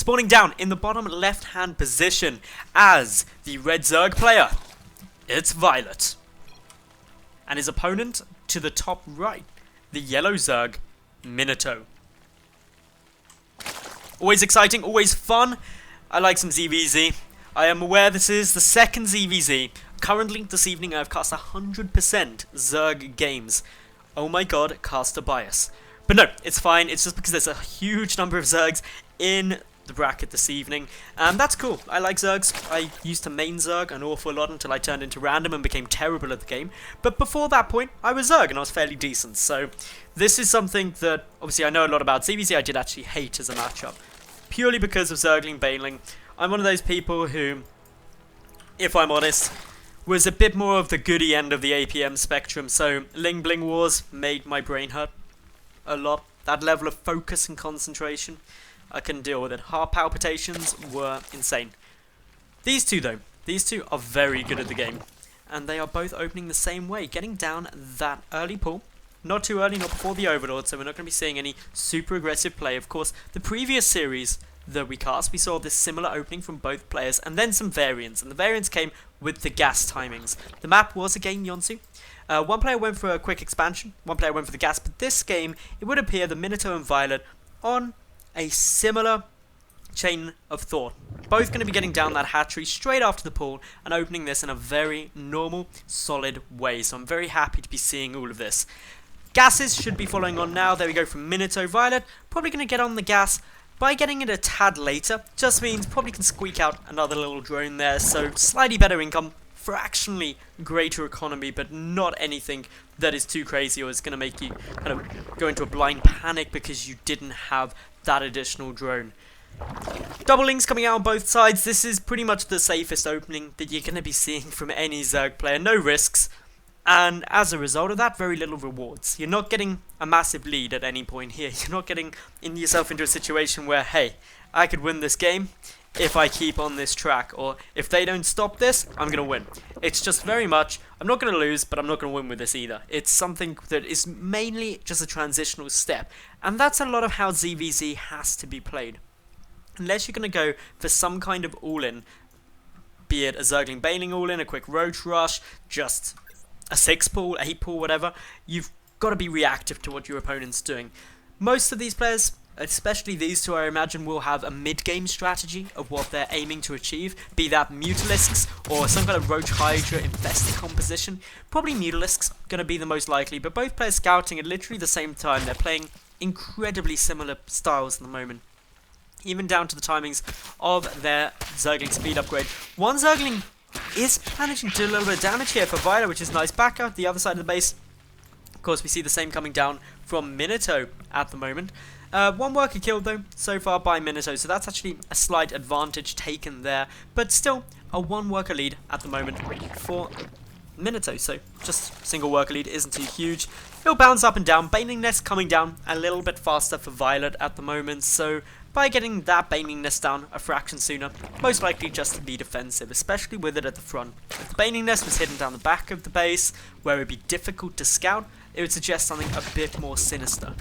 spawning down in the bottom left-hand position as the red Zerg player. It's Violet. And his opponent to the top right, the yellow Zerg, Minato. Always exciting, always fun. I like some ZvZ. I am aware this is the second ZvZ. Currently, this evening, I've cast 100% Zerg games. Oh my god, caster bias. But no, it's fine. It's just because there's a huge number of Zergs in the bracket this evening. And that's cool. I like Zergs. I used to main Zerg an awful lot until I turned into random and became terrible at the game. But before that point, I was Zerg and I was fairly decent. So this is something that, obviously, I know a lot about ZvZ. I did actually hate as a matchup. Purely because of Zergling Baneling. I'm one of those people who, if I'm honest, was a bit more of the goody end of the APM spectrum, so Ling Bling Wars made my brain hurt a lot. That level of focus and concentration, I couldn't deal with it. Heart palpitations were insane. These two though, these two are very good at the game, and they are both opening the same way, getting down that early pull. Not too early, not before the Overlord, so we're not going to be seeing any super aggressive play. Of course, the previous series that we cast, we saw this similar opening from both players, and then some variants, and the variants came with the gas timings. The map was again Yonsu. One player went for a quick expansion, one player went for the gas, but this game, it would appear that Minato and Violet on a similar chain of thought. Both going to be getting down that hatchery straight after the pull, and opening this in a very normal, solid way, so I'm very happy to be seeing all of this. Gases should be following on now. There we go from Minato. Violet, probably going to get on the gas by getting it a tad later. Just means probably can squeak out another little drone there, so slightly better income, fractionally greater economy, but not anything that is too crazy or is going to make you kind of go into a blind panic because you didn't have that additional drone. Double links coming out on both sides. This is pretty much the safest opening that you're going to be seeing from any Zerg player. No risks. And as a result of that, very little rewards. You're not getting a massive lead at any point here. You're not getting yourself into a situation where, hey, I could win this game if I keep on this track, or if they don't stop this, I'm going to win. It's just very much, I'm not going to lose, but I'm not going to win with this either. It's something that is mainly just a transitional step, and that's a lot of how ZvZ has to be played. Unless you're going to go for some kind of all-in, be it a Zergling Baneling all-in, a quick Roach Rush, just a 6-pull, 8-pull, whatever, you've got to be reactive to what your opponent's doing. Most of these players, especially these two, I imagine, will have a mid-game strategy of what they're aiming to achieve, be that Mutalisks or some kind of Roach Hydra infested composition. Probably Mutalisks going to be the most likely, but both players scouting at literally the same time. They're playing incredibly similar styles at the moment, even down to the timings of their Zergling speed upgrade. One Zergling is managing to do a little bit of damage here for Violet, which is nice. Back out the other side of the base. Of course, we see the same coming down from Minato at the moment. One worker killed, though, so far by Minato, so that's actually a slight advantage taken there. But still, a one worker lead at the moment for Minato, so just single worker lead isn't too huge. It'll bounce up and down. Baneling Nest coming down a little bit faster for Violet at the moment, so by getting that Baneling Nest down a fraction sooner, most likely just to be defensive, especially with it at the front. If the Baneling Nest was hidden down the back of the base, where it would be difficult to scout, it would suggest something a bit more sinister.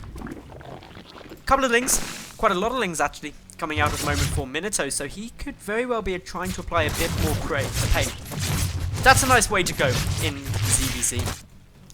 Couple of lings, quite a lot of lings actually, coming out at the moment for Minato, so he could very well be trying to apply a bit more pain. That's a nice way to go in ZvZ,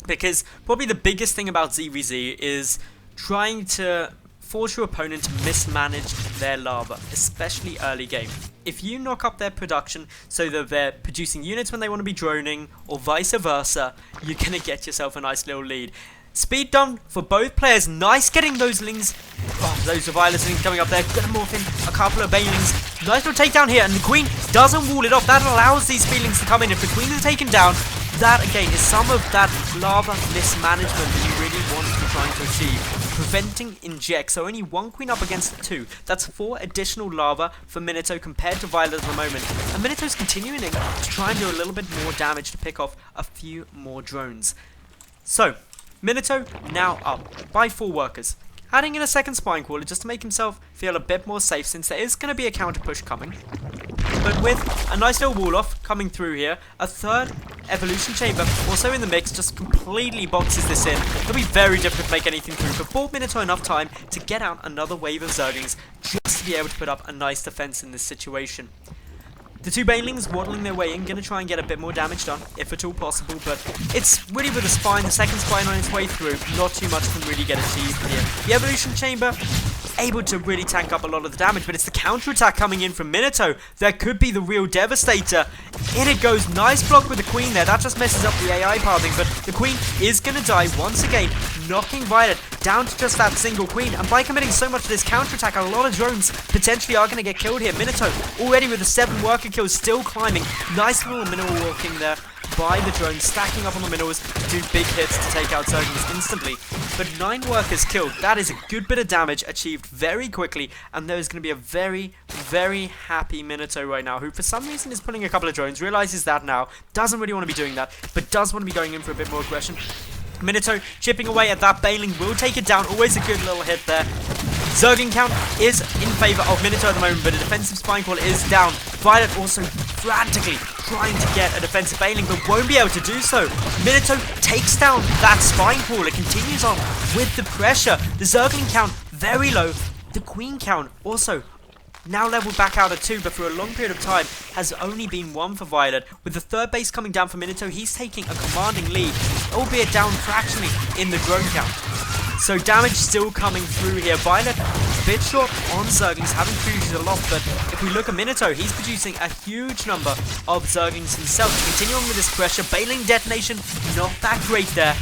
because probably the biggest thing about ZvZ is trying to force your opponent to mismanage their lava, especially early game. If you knock up their production so that they're producing units when they want to be droning, or vice versa, you're going to get yourself a nice little lead. Speed done for both players. Nice getting those lings. Oh, those Violet lings coming up there. Gonna morph in a couple of Banelings. Nice little takedown here, and the Queen doesn't wall it off. That allows these Feelings to come in. If the Queen is taken down, that again is some of that lava mismanagement that you really want to be trying to achieve. Preventing inject, so only one Queen up against 2. That's 4 additional lava for Minato compared to Violet at the moment. And Minato's continuing to try and do a little bit more damage to pick off a few more drones. So, Minato now up by 4 workers. adding in a second Spine Crawler just to make himself feel a bit more safe, since there is going to be a counter push coming. But with a nice little wall off coming through here, a third Evolution Chamber also in the mix just completely boxes this in. It'll be very difficult to make anything through, but bought Minato enough time to get out another wave of Zerglings just to be able to put up a nice defense in this situation. The two Banelings waddling their way in, going to try and get a bit more damage done, if at all possible, but it's really with the Spine, the second Spine on its way through, not too much can really get achieved here. The Evolution Chamber, able to really tank up a lot of the damage, but it's the counter-attack coming in from Minato that could be the real devastator. In it goes, nice block with the Queen there, that just messes up the AI pathing, but the Queen is going to die once again, knocking Violet down to just that single Queen, and by committing so much to this counter-attack, a lot of drones potentially are going to get killed here. Minato already with the 7 worker kills, still climbing, nice little mineral walking there by the drone, stacking up on the minerals to do big hits to take out Zerglings instantly. But 9 workers killed, that is a good bit of damage achieved very quickly, and there is going to be a very, very happy Minato right now, who for some reason is pulling a couple of drones, realizes that now, doesn't really want to be doing that, but does want to be going in for a bit more aggression. Minato chipping away at that Baneling will take it down, always a good little hit there. Zergling count is in favour of Minato at the moment, but a defensive Spine Call is down. Violet also frantically trying to get a defensive Baneling, but won't be able to do so. Minato takes down that Spine Call. It continues on with the pressure. The Zergling count very low. The Queen count also now leveled back out at 2, but for a long period of time has only been 1 for Violet. With the third base coming down for Minato, he's taking a commanding lead, albeit down fractionally in the drone count. So damage still coming through here. Violet a bit short on Zerglings, having produced a lot, but if we look at Minato, he's producing a huge number of Zerglings himself. Continuing with this pressure, Baneling detonation, not that great there.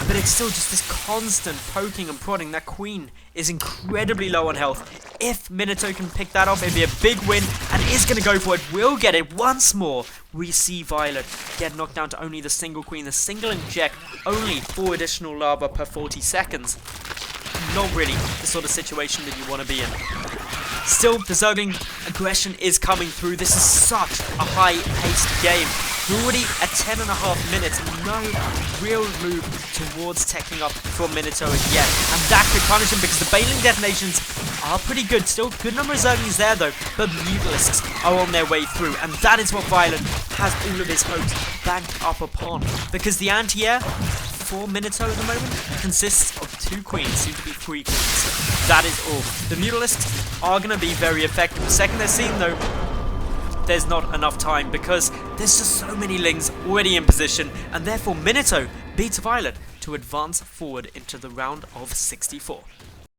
But it's still just this constant poking and prodding. That Queen is incredibly low on health. If Minato can pick that off, it'd be a big win, and is going to go for it. Will get it once more. We see Violet get knocked down to only the single Queen. The single inject, only 4 additional lava per 40 seconds. Not really the sort of situation that you want to be in. Still, the Zergling aggression is coming through. This is such a high-paced game. We're already at 10.5 minutes, no real move towards taking up from Minato as yet. And that could punish him because the Baneling detonations are pretty good. Still, good number of Zerglings there though, but Mutalisks are on their way through. And that is what Violet has all of his hopes banked up upon. Because the anti-air for Minato at the moment consists of 2 Queens, soon to be 3 Queens. That is all. The Mutalisks are going to be very effective. The second they're seen though, there's not enough time because there's just so many Lings already in position, and therefore Minato beats Violet to advance forward into the round of 64.